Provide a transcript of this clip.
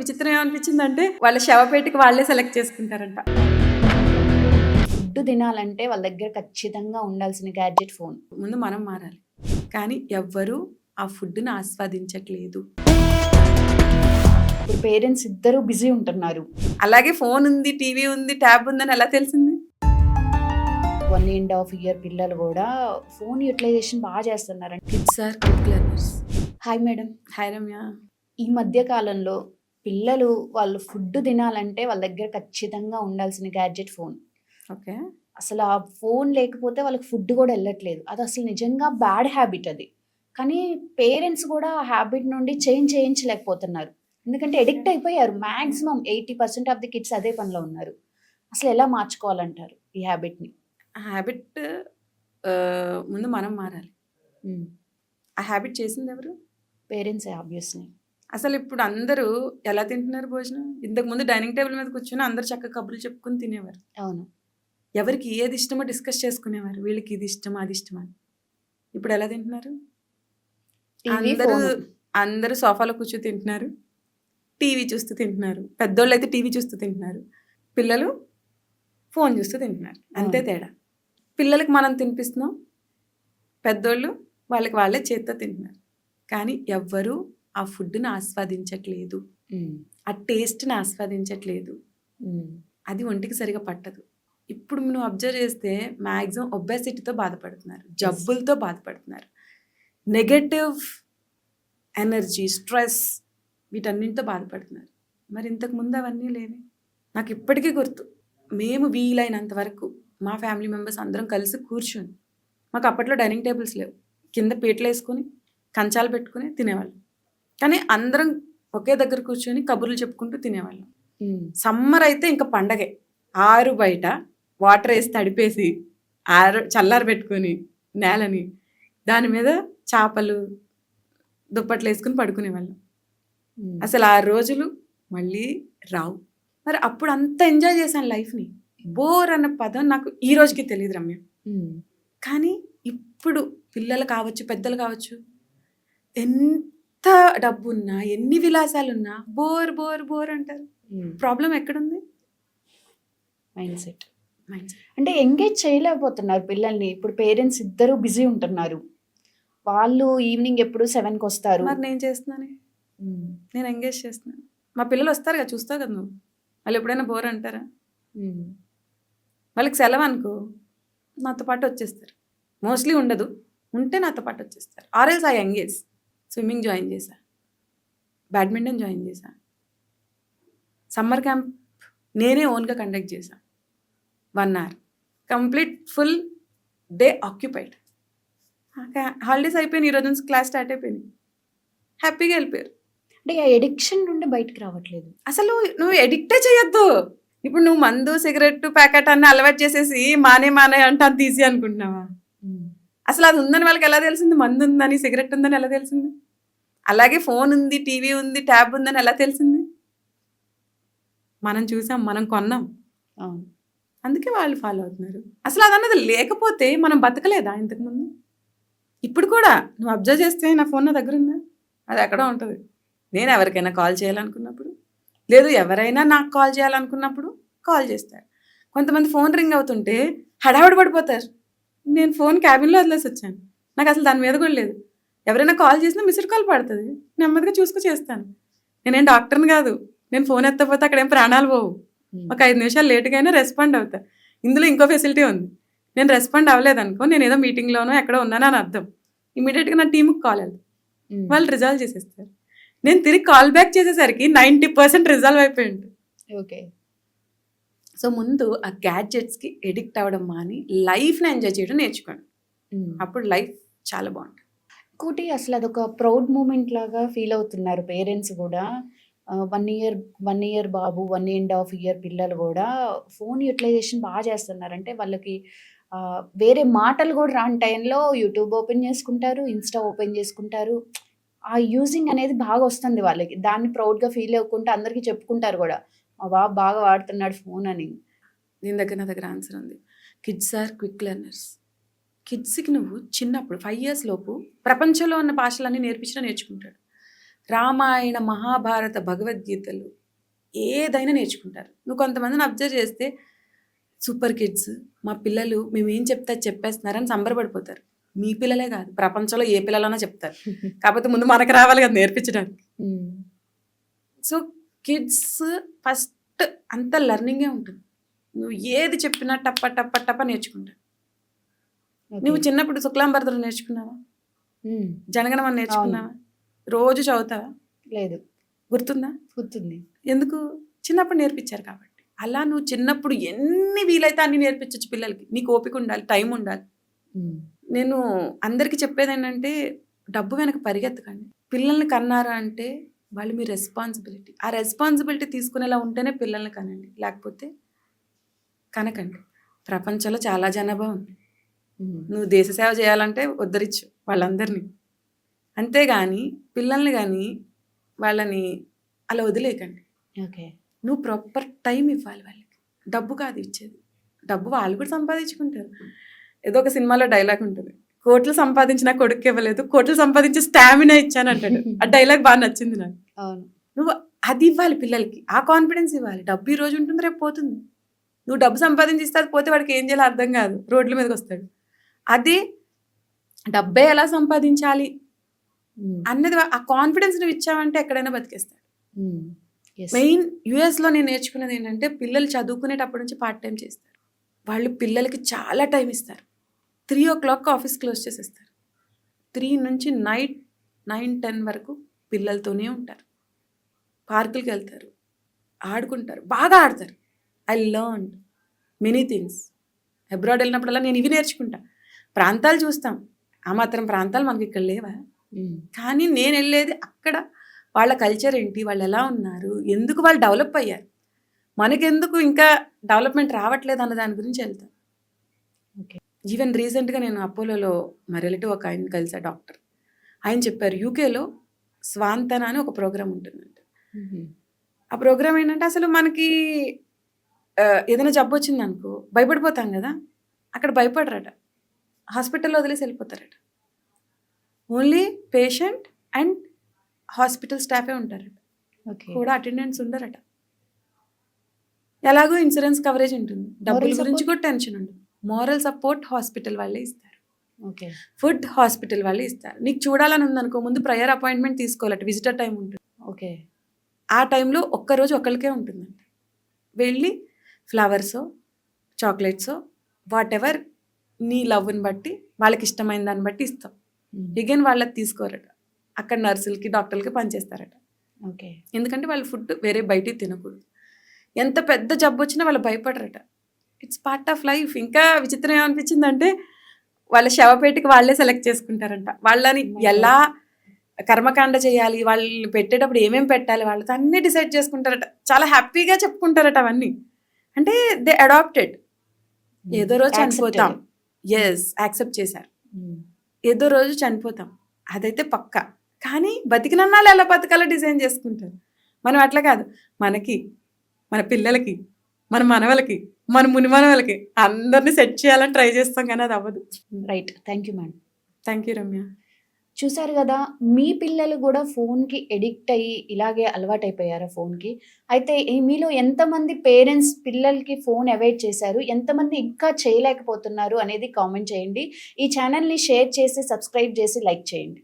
విచిత్రం ఏమనిపించిందంటే వాళ్ళ శవపేటకి వాళ్ళే సెలెక్ట్ చేసుకుంటారంట. ఫుడ్ తినాలంటే వాళ్ళ దగ్గర ఖచ్చితంగా ఉండాల్సిన గ్యాడ్జెట్ ఫోన్. ముందు మనం మారాలి, కానీ ఎవ్వరూ ఆ ఫుడ్ని ఆస్వాదించట్లేదు. ఇప్పుడు పేరెంట్స్ ఇద్దరు బిజీ ఉంటున్నారు. అలాగే ఫోన్ ఉంది, టీవీ ఉంది, ట్యాబ్ ఉందని ఎలా తెలిసింది? 1.5 year పిల్లలు కూడా ఫోన్ యూటిలైజేషన్ బాగా చేస్తున్నారండి. Kids are quick learners. Hi madam. Hi Ramya. ఈ మధ్య కాలంలో పిల్లలు వాళ్ళు ఫుడ్ తినాలంటే వాళ్ళ దగ్గర ఖచ్చితంగా ఉండాల్సిన గ్యాడ్జెట్ ఫోన్. ఓకే. అసలు ఆ ఫోన్ లేకపోతే వాళ్ళకి ఫుడ్ కూడా వెళ్ళట్లేదు. అది అసలు నిజంగా బ్యాడ్ హ్యాబిట్ అది. కానీ పేరెంట్స్ కూడా ఆ హ్యాబిట్ నుండి చేయించలేకపోతున్నారు. ఎందుకంటే ఎడిక్ట్ అయిపోయారు. మ్యాక్సిమం 80% ఆఫ్ ది కిడ్స్ అదే పనిలో ఉన్నారు. అసలు ఎలా మార్చుకోవాలంటారు ఈ హ్యాబిట్ని? ఆ హ్యాబిట్ ముందు మనం మారాలి. ఆ హ్యాబిట్ చేసింది ఎవరు? Parents obviously. అసలు ఇప్పుడు అందరూ ఎలా తింటున్నారు భోజనం? ఇంతకుముందు డైనింగ్ టేబుల్ మీద కూర్చొని అందరు చక్కగా కబుర్లు చెప్పుకొని తినేవారు. అవును. ఎవరికి ఏది ఇష్టమో డిస్కస్ చేసుకునేవారు. వీళ్ళకి ఇది ఇష్టం, అది ఇష్టం అని. ఇప్పుడు ఎలా తింటున్నారు? అందరూ సోఫాలో కూర్చొని తింటున్నారు, టీవీ చూస్తూ తింటున్నారు. పెద్దోళ్ళు అయితే టీవీ చూస్తూ తింటున్నారు, పిల్లలు ఫోన్ చూస్తూ తింటున్నారు. అంతే తేడా. పిల్లలకి మనం తినిపిస్తున్నాం, పెద్దోళ్ళు వాళ్ళకి వాళ్ళే చేత్తో తింటున్నారు. కానీ ఎవ్వరూ ఆ ఫుడ్ని ఆస్వాదించట్లేదు, ఆ టేస్ట్ని ఆస్వాదించట్లేదు. అది ఒంటికి సరిగా పట్టదు. ఇప్పుడు నువ్వు అబ్జర్వ్ చేస్తే మ్యాక్సిమం ఒబెసిటీతో బాధపడుతున్నారు, జబ్బులతో బాధపడుతున్నారు, నెగటివ్ ఎనర్జీ, స్ట్రెస్, వీటన్నింటితో బాధపడుతున్నారు. మరి ఇంతకుముందు అవన్నీ లేవే. నాకు ఇప్పటికీ గుర్తు, మేము వీలైనంత వరకు మా ఫ్యామిలీ మెంబర్స్ అందరం కలిసి కూర్చొని, మాకు అప్పట్లో డైనింగ్ టేబుల్స్ లేవు, కింద పీటలు వేసుకొని కంచాలు పెట్టుకుని తినేవాళ్ళం. కానీ అందరం ఒకే దగ్గర కూర్చొని కబుర్లు చెప్పుకుంటూ తినేవాళ్ళం. సమ్మర్ అయితే ఇంకా పండగే. ఆరు బయట వాటర్ వేసి తడిపేసి చల్లారి పెట్టుకొని నేలని, దాని మీద చేపలు దుప్పట్లు వేసుకుని పడుకునేవాళ్ళం. అసలు ఆ రోజులు మళ్ళీ రావు. మరి అప్పుడు అంత ఎంజాయ్ చేశాను లైఫ్ని. బోర్ అన్న పదం నాకు ఈ రోజుకి తెలియదు రమ్య. కానీ ఇప్పుడు పిల్లలు కావచ్చు, పెద్దలు కావచ్చు, ఎంత డబ్బున్నా, ఎన్ని విలాసాలున్నా బోర్ బోర్ బోర్ అంటారు. ప్రాబ్లం ఎక్కడుంది? Mind set. అంటే ఎంగేజ్ చేయలేకపోతున్నారు పిల్లల్ని. ఇప్పుడు పేరెంట్స్ ఇద్దరు బిజీ ఉంటున్నారు. వాళ్ళు ఈవినింగ్ ఎప్పుడు 7కి వస్తారు. మరి నేను చేస్తున్నాను, నేను ఎంగేజ్ చేస్తున్నాను. మా పిల్లలు వస్తారు కదా, చూస్తావు కదా నువ్వు, వాళ్ళు ఎప్పుడైనా బోర్ అంటారా? వాళ్ళకి సెలవు అనుకో, నాతో పాటు వచ్చేస్తారు. మోస్ట్లీ ఉండదు, ఉంటే నాతో పాటు వచ్చేస్తారు. ఆర్ఎల్స్ ఐ ఎంగేజ్. స్విమ్మింగ్ జాయిన్ చేశా, బ్యాడ్మింటన్ జాయిన్ చేశా, సమ్మర్ క్యాంప్ నేనే ఓన్గా కండక్ట్ చేశా. 1 hour complete full day occupied. Holidays అయిపోయినాయి, ఈరోజు నుంచి క్లాస్ స్టార్ట్ అయిపోయింది, హ్యాపీగా వెళ్ళిపోయారు. అంటే ఆ ఎడిక్షన్ నుండి బయటకు రావట్లేదు. అసలు నువ్వు ఎడిక్టే చేయొద్దు. ఇప్పుడు నువ్వు మందు, సిగరెట్ ప్యాకెట్ అన్ని అలవాటు చేసేసి మానే అంటే అంత ఈజీ అనుకుంటున్నావా? అసలు అది ఉందని వాళ్ళకి ఎలా తెలిసింది? మందు ఉందని, సిగరెట్ ఉందని ఎలా తెలిసింది? అలాగే ఫోన్ ఉంది, టీవీ ఉంది, ట్యాబ్ ఉందని ఎలా తెలిసింది? మనం చూసాం, మనం కొన్నాం, అందుకే వాళ్ళు ఫాలో అవుతున్నారు. అసలు అదన్నది లేకపోతే మనం బతకలేదా ఇంతకుముందు? ఇప్పుడు కూడా నువ్వు అబ్జర్వ్ చేస్తే నా ఫోన్ నా దగ్గర ఉందా? అది ఎక్కడో ఉంటుంది. నేను ఎవరికైనా కాల్ చేయాలనుకున్నప్పుడు, లేదు ఎవరైనా నాకు కాల్ చేయాలనుకున్నప్పుడు కాల్ చేస్తారు. కొంతమంది ఫోన్ రింగ్ అవుతుంటే హడావిడి పడిపోతారు. నేను ఫోన్ క్యాబిన్లో వదిలేసి వచ్చాను, నాకు అసలు దాని మీద కూడా లేదు. ఎవరైనా కాల్ చేసినా మిస్డ్ కాల్ పడుతుంది, నెమ్మదిగా చూసుకు చేస్తాను. నేనేం డాక్టర్ని కాదు, నేను ఫోన్ ఎత్తకపోతే అక్కడేం ప్రాణాలు పోవు. ఒక 5 నిమిషాలు లేట్గా అయినా రెస్పాండ్ అవుతా. ఇందులో ఇంకో ఫెసిలిటీ ఉంది, నేను రెస్పాండ్ అవ్వలేదనుకో, నేను ఏదో మీటింగ్లోనో ఎక్కడో ఉన్నాను అని అర్థం. ఇమీడియట్గా నా టీంకి కాల్ వెళ్తాను, వాళ్ళు రిజాల్వ్ చేసేస్తారు. నేను తిరిగి కాల్ బ్యాక్ చేసేసరికి 90% రిజాల్వ్ అయిపోయి ఉంటుంది. ఓకే. సో ముందు ఆ గ్యాడ్జెట్స్కి ఎడిక్ట్ అవ్వడం మాని లైఫ్ని ఎంజాయ్ చేయడం నేర్చుకోండి. అప్పుడు లైఫ్ చాలా బాగుంటుంది. ఇంకోటి, అసలు అదొక ప్రౌడ్ మూమెంట్ లాగా ఫీల్ అవుతున్నారు పేరెంట్స్ కూడా. 1 year బాబు, 1.5 year పిల్లలు కూడా ఫోన్ యూటిలైజేషన్ బాగా చేస్తున్నారు. అంటే వాళ్ళకి వేరే మాటలు కూడా రాని టైంలో యూట్యూబ్ ఓపెన్ చేసుకుంటారు, ఇన్స్టా ఓపెన్ చేసుకుంటారు. ఆ యూజింగ్ అనేది బాగా వస్తుంది వాళ్ళకి. దాన్ని ప్రౌడ్గా ఫీల్ అవ్వకుండా అందరికీ చెప్పుకుంటారు కూడా, మా బాబు బాగా వాడుతున్నాడు ఫోన్ అని. నా దగ్గర ఆన్సర్ ఉంది. Kids are quick learners. కిడ్స్కి నువ్వు చిన్నప్పుడు 5 years లోపు ప్రపంచంలో ఉన్న భాషలన్నీ నేర్పించినా నేర్చుకుంటాడు. రామాయణ మహాభారత భగవద్గీతలు ఏదైనా నేర్చుకుంటారు. నువ్వు కొంతమందిని అబ్జర్వ్ చేస్తే సూపర్ కిడ్స్, మా పిల్లలు మేమేం చెప్తే అది చెప్పేస్తున్నారని సంబరపడిపోతారు. మీ పిల్లలే కాదు, ప్రపంచంలో ఏ పిల్లలైనా చెప్తారు. కాకపోతే ముందు మనకు రావాలి కదా నేర్పించడానికి. సో కిడ్స్ ఫస్ట్ అంత లెర్నింగే ఉంటుంది. నువ్వు ఏది చెప్పినా టప్ప టప్ప టప్ప నేర్చుకుంటావు. నువ్వు చిన్నప్పుడు శుక్లాంబరదనం నేర్చుకున్నావా? జనగణమన నేర్చుకున్నావా? రోజు చదువుతావా? లేదు. గుర్తుందా? గుర్తుంది. ఎందుకు? చిన్నప్పుడు నేర్పించారు కాబట్టి. అలా నువ్వు చిన్నప్పుడు ఎన్ని వీలైతే అన్ని నేర్పించవచ్చు పిల్లలకి. నీకు ఓపిక ఉండాలి, టైం ఉండాలి. నేను అందరికీ చెప్పేది ఏంటంటే, డబ్బు వెనక పరిగెత్తకండి. పిల్లల్ని కన్నారా అంటే వాళ్ళు మీ రెస్పాన్సిబిలిటీ. ఆ రెస్పాన్సిబిలిటీ తీసుకునేలా ఉంటేనే పిల్లల్ని కనండి, లేకపోతే కనకండి. ప్రపంచంలో చాలా జనాభా ఉంది. నువ్వు దేశ సేవ చేయాలంటే ఉద్ధరించు వాళ్ళందరినీ. అంతేగాని పిల్లల్ని కానీ వాళ్ళని అలా వదిలేయకండి. ఓకే. నువ్వు ప్రాపర్ టైం ఇవ్వాలి వాళ్ళకి. డబ్బు కాదు ఇచ్చేది, డబ్బు వాళ్ళు కూడా సంపాదించుకుంటారు. ఏదో ఒక సినిమాలో డైలాగ్ ఉంటుంది, కోట్లు సంపాదించినా కొడుకు ఇవ్వలేదు, కోట్లు సంపాదించి స్టామినా ఇచ్చాను అంటాడు. ఆ డైలాగ్ బాగా నచ్చింది నాకు. అవును. నువ్వు అది ఇవ్వాలి పిల్లలకి, ఆ కాన్ఫిడెన్స్ ఇవ్వాలి. డబ్బు ఈ రోజు ఉంటుంది, రేపు పోతుంది. నువ్వు డబ్బు సంపాదించి ఇస్తే అది పోతే వాడికి ఏం చేయాలో అర్థం కాదు, రోడ్ల మీదకి వస్తాడు. అదే డబ్బే ఎలా సంపాదించాలి అన్నది ఆ కాన్ఫిడెన్స్ నువ్వు ఇచ్చావంటే ఎక్కడైనా బతికేస్తాడు. మెయిన్ యూఎస్లో నేను నేర్చుకున్నది ఏంటంటే, పిల్లలు చదువుకునేటప్పటి నుంచి పార్ట్ టైం చేస్తారు. వాళ్ళు పిల్లలకి చాలా టైం ఇస్తారు. 3 o'clock ఆఫీస్ క్లోజ్ చేసేస్తారు. 3 నుంచి నైట్ 9-10 వరకు పిల్లలతోనే ఉంటారు. పార్కులకి వెళ్తారు, ఆడుకుంటారు, బాగా ఆడతారు. I learn many things. Abroad వెళ్ళినప్పుడల్లా నేను ఇవి నేర్చుకుంటా. ప్రాంతాలు చూస్తాం, ఆ మాత్రం ప్రాంతాలు మనకి ఇక్కడ లేవా? కానీ నేను వెళ్ళేది అక్కడ వాళ్ళ కల్చర్ ఏంటి, వాళ్ళు ఎలా ఉన్నారు, ఎందుకు వాళ్ళు డెవలప్ అయ్యారు, మనకెందుకు ఇంకా డెవలప్మెంట్ రావట్లేదు అన్న దాని గురించి వెళ్తాను. ఓకే. ఈవెన్ రీసెంట్గా నేను అపోలోలో మా రిలేటివ్ ఒక ఆయన కలిసా, డాక్టర్. ఆయన చెప్పారు యూకేలో స్వాంతన అని ఒక ప్రోగ్రామ్ ఉంటుందంట. ఆ ప్రోగ్రామ్ ఏంటంటే, అసలు మనకి ఏదైనా జబ్బు వచ్చింది అనుకో భయపడిపోతాం కదా, అక్కడ భయపడరట. హాస్పిటల్లో వదిలేసి వెళ్ళిపోతారట. ఓన్లీ పేషెంట్ అండ్ హాస్పిటల్ స్టాఫే ఉంటారట. కూడా అటెండెంట్స్ ఉండరట. ఎలాగో ఇన్సూరెన్స్ కవరేజ్ ఉంటుంది, డబ్బుల గురించి కూడా టెన్షన్ ఉండదు. మోరల్ సపోర్ట్ హాస్పిటల్ వాళ్ళే ఇస్తారు. ఫుడ్ హాస్పిటల్ వాళ్ళే ఇస్తారు. నీకు చూడాలని ఉందనుకో, ముందు ప్రయర్ అపాయింట్మెంట్ తీసుకోవాలట, విజిటర్ టైం ఉంటుంది. ఓకే. ఆ టైంలో ఒక్కరోజు ఒకరికే ఉంటుందంట. వెళ్ళి ఫ్లవర్సో చాక్లెట్సో వాట్ ఎవర్ నీ లవ్ని బట్టి వాళ్ళకి ఇష్టమైన దాన్ని బట్టి ఇస్తాం. అగైన్ వాళ్ళకి తీసుకోరట, అక్కడ నర్సులకి డాక్టర్లకి పనిచేస్తారట. ఓకే. ఎందుకంటే వాళ్ళు ఫుడ్ వేరే బయటికి తినకూడదు. ఎంత పెద్ద జబ్బు వచ్చినా వాళ్ళు భయపడరట. It's part of life. ఇంకా విచిత్రం ఏమనిపించిందంటే, వాళ్ళ శవపేటికి వాళ్ళే సెలెక్ట్ చేసుకుంటారంట. వాళ్ళని ఎలా కర్మకాండ చేయాలి, వాళ్ళు పెట్టేటప్పుడు ఏమేమి పెట్టాలి, వాళ్ళతో అన్నీ డిసైడ్ చేసుకుంటారట. చాలా హ్యాపీగా చెప్పుకుంటారట అవన్నీ. అంటే దే అడాప్టెడ్. ఏదో రోజు చనిపోతాం, ఎస్ యాక్సెప్ట్ చేశారు. ఏదో రోజు చనిపోతాం, అదైతే పక్కా. కానీ బతికినన్నాళ్ళు ఎలా బతకాలో డిజైన్ చేసుకుంటారు. మనం అట్లా కాదు, మనకి, మన పిల్లలకి, మన మనవలకి, మన మునిమనవలకి అందరినీ సెట్ చేయాలని ట్రై చేస్తాం, కానీ అది అవ్వదు. Right. Thank you madam. Thank you Ramya. చూసారు కదా, మీ పిల్లలు కూడా ఫోన్కి ఎడిక్ట్ అయ్యి ఇలాగే అలవాటైపోయారా ఫోన్కి? అయితే మీలో ఎంతమంది పేరెంట్స్ పిల్లలకి ఫోన్ అవాయిడ్ చేశారు, ఎంతమంది ఇంకా చేయలేకపోతున్నారు అనేది కామెంట్ చేయండి. ఈ ఛానల్ని షేర్ చేసి సబ్స్క్రైబ్ చేసి లైక్ చేయండి.